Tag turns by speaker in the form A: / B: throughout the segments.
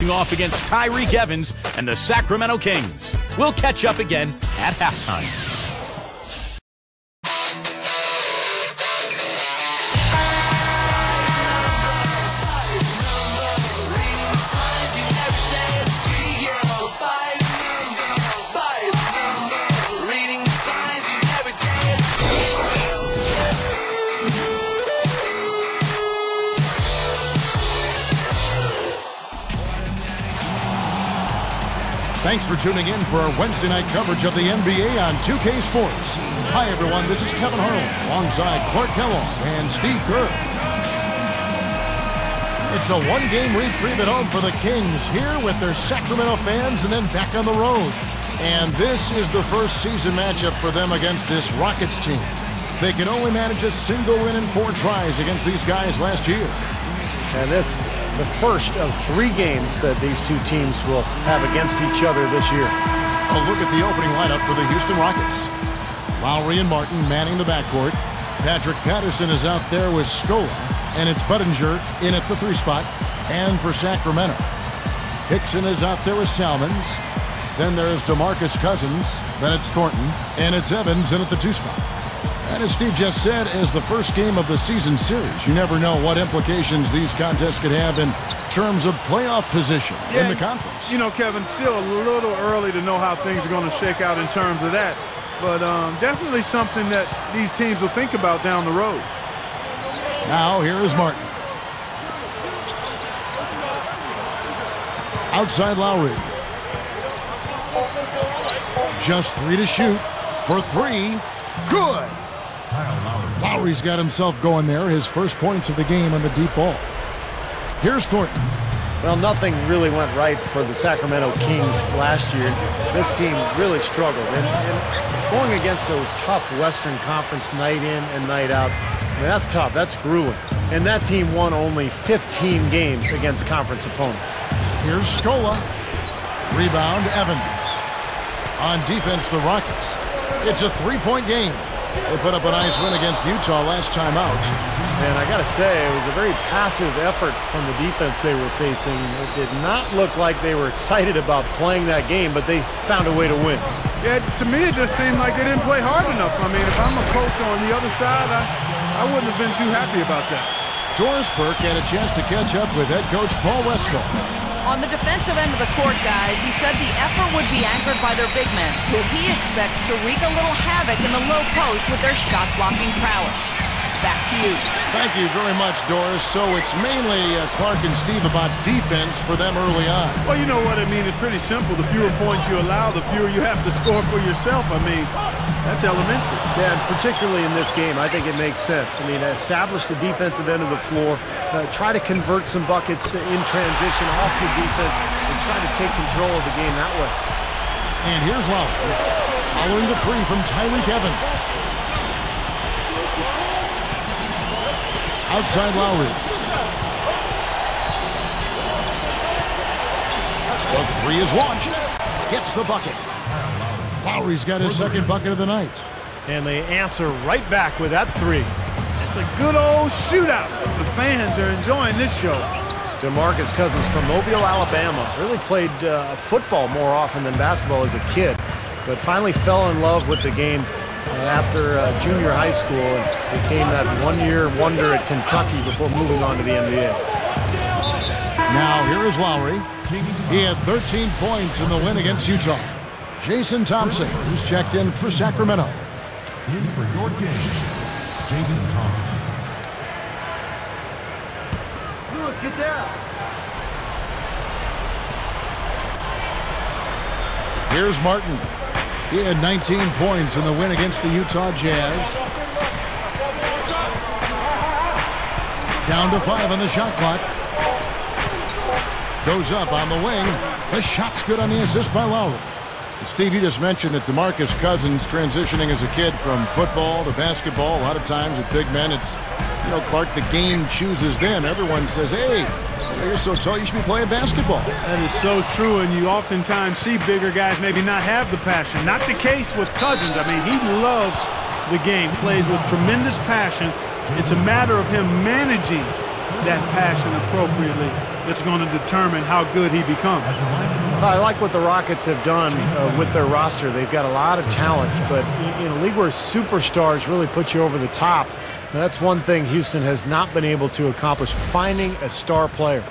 A: facing off against Tyreke Evans and the Sacramento Kings. We'll catch up again at halftime.
B: Thanks for tuning in for our Wednesday night coverage of the NBA on 2K Sports. Hi, everyone. This is Kevin Harlan alongside Clark Kellogg and Steve Kerr. It's a one-game reprieve at home for the Kings here with their Sacramento fans and then back on the road. And this is the first season matchup for them against this Rockets team. They could only manage a single win in 4 tries against these guys last year.
C: And this the first of 3 games that these two teams will have against each other this year.
B: A look at the opening lineup for the Houston Rockets. Lowry and Martin manning the backcourt. Patrick Patterson is out there with Scola, and it's Budinger in at the 3 spot. And for Sacramento, Hickson is out there with Salmons. Then there's DeMarcus Cousins. Then it's Thornton, and it's Evans in at the 2 spot. And as Steve just said, as the first game of the season series, you never know what implications these contests could have in terms of playoff position in the conference.
D: You know, Kevin, still a little early to know how things are going to shake out in terms of that. But definitely something that these teams will think about down the road.
B: Now, here is Martin. Outside Lowry. Just 3 to shoot. For 3. Good. Lowry's got himself going there. His first points of the game on the deep ball. Here's Thornton.
C: Well, nothing really went right for the Sacramento Kings last year. This team really struggled. And going against a tough Western Conference night in and night out, I mean, that's tough. That's grueling. And that team won only 15 games against conference opponents.
B: Here's Scola. Rebound, Evans. On defense, the Rockets. It's a 3-point game. They put up a nice win against Utah last time out.
C: And I got to say, it was a very passive effort from the defense they were facing. It did not look like they were excited about playing that game, but they found a way to win.
D: Yeah, to me, it just seemed like they didn't play hard enough. I mean, if I'm a coach on the other side, I wouldn't have been too happy about that.
B: Doris Burke had a chance to catch up with head coach Paul Westphal.
E: On the defensive end of the court, guys, he said the effort would be anchored by their big men, who he expects to wreak a little havoc in the low post with their shot-blocking prowess. Back to you.
B: Thank you very much, Doris. So it's mainly Clark and Steve about defense for them early on.
D: Well, you know what I mean. It's pretty simple. The fewer points you allow, the fewer you have to score for yourself. I mean, that's elementary.
C: Yeah, and particularly in this game, I think it makes sense. I mean, establish the defensive end of the floor, try to convert some buckets in transition off your defense, and try to take control of the game that way.
B: And here's Lowry, following the 3 from Tyreke Evans. Outside Lowry. The 3 is launched. Gets the bucket. Lowry's got his second bucket of the night.
C: And they answer right back with that 3.
D: It's a good old shootout. The fans are enjoying this show.
C: DeMarcus Cousins from Mobile, Alabama. Really played football more often than basketball as a kid, but finally fell in love with the game after junior high school and became that one-year wonder at Kentucky before moving on to the NBA.
B: Now here is Lowry. He had 13 points in the win against Utah. Jason Thompson, who's checked in for Sacramento.
F: In for your Kings, Jason Thompson.
D: Lewis, get down.
B: Here's Martin. He had 19 points in the win against the Utah Jazz. Down to 5 on the shot clock. Goes up on the wing. The shot's good on the assist by Lowry. And Steve, you just mentioned that DeMarcus Cousins transitioning as a kid from football to basketball. A lot of times with big men, it's, you know, Clark, the game chooses them. Everyone says, hey, you're so tall, you should be playing basketball.
D: That is so true, and you oftentimes see bigger guys maybe not have the passion. Not the case with Cousins. I mean, he loves the game, plays with tremendous passion. It's a matter of him managing that passion appropriately that's going to determine how good he becomes.
C: I like what the Rockets have done with their roster. They've got a lot of talent, but in a league where superstars really put you over the top, that's one thing Houston has not been able to accomplish, finding a star player.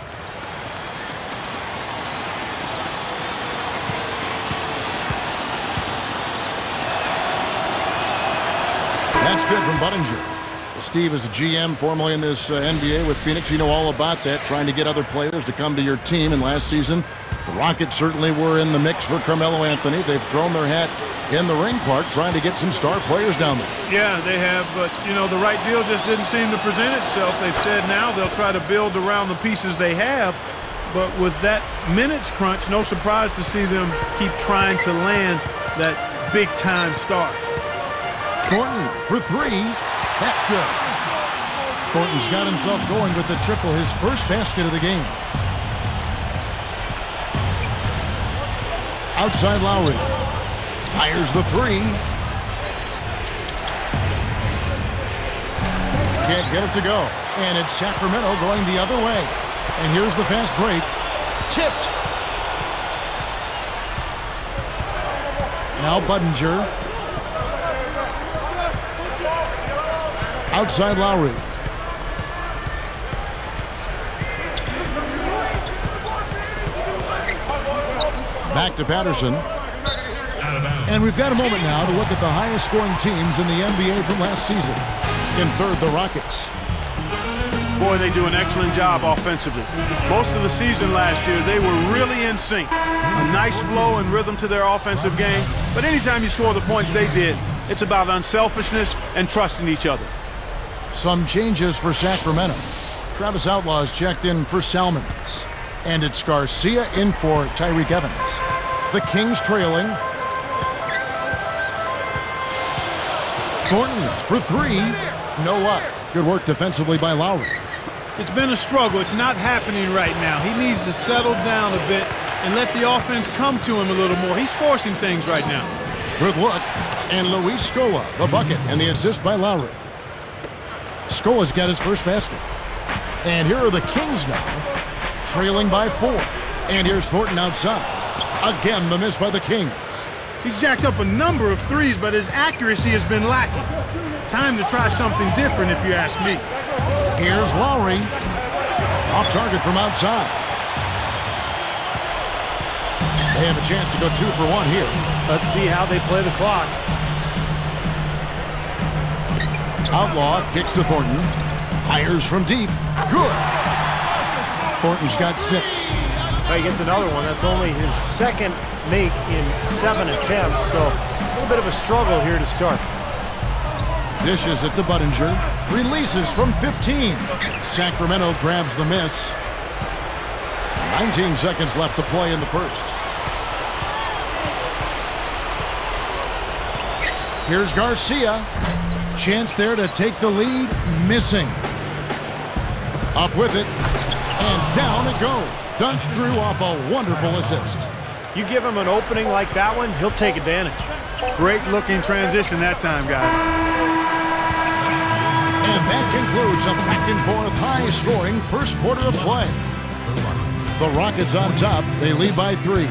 B: That's good from Budinger. Steve is a GM formerly in this NBA with Phoenix. You know all about that, trying to get other players to come to your team. And last season, the Rockets certainly were in the mix for Carmelo Anthony. They've thrown their hat in the ring, Clark, trying to get some star players down there.
D: Yeah, they have, but, you know, the right deal just didn't seem to present itself. They've said now they'll try to build around the pieces they have, but with that minutes crunch, no surprise to see them keep trying to land that big-time star.
B: Thornton for three. That's good. Thornton's got himself going with the triple, his first basket of the game. Outside Lowry. Fires the three. Can't get it to go. And it's Sacramento going the other way. And here's the fast break. Tipped. Now Budinger. Outside Lowry. Back to Patterson. And we've got a moment now to look at the highest scoring teams in the NBA from last season. In third, the Rockets.
D: Boy, they do an excellent job offensively. Most of the season last year, they were really in sync. A nice flow and rhythm to their offensive game. But anytime you score the points they did, it's about unselfishness and trusting each other.
B: Some changes for Sacramento. Travis Outlaw is checked in for Salmons. And it's Garcia in for Tyreke Evans. The Kings trailing. Thornton for three. No luck. Good work defensively by Lowry.
D: It's been a struggle. It's not happening right now. He needs to settle down a bit and let the offense come to him a little more. He's forcing things right now.
B: Good look. And Luis Scola, the bucket, and the assist by Lowry. Scola's got his first basket. And here are the Kings now, trailing by 4. And here's Thornton outside. Again, the miss by the Kings.
D: He's jacked up a number of threes, but his accuracy has been lacking. Time to try something different, if you ask me.
B: Here's Lowry. Off target from outside. They have a chance to go 2 for 1 here.
C: Let's see how they play the clock.
B: Outlaw kicks to Thornton. Fires from deep. Good. Thornton's got 6.
C: He gets another one. That's only his second make in 7 attempts, so a little bit of a struggle here to start.
B: Dishes it to Budinger. Releases from 15. Sacramento grabs the miss. 19 seconds left to play in the first. Here's Garcia. Chance there to take the lead. Missing. Up with it. And down it goes. Dunched through off a wonderful assist.
C: You give him an opening like that one, he'll take advantage.
D: Great looking transition that time, guys.
B: And that concludes a back-and-forth high-scoring first quarter of play. The Rockets on top. They lead by 3.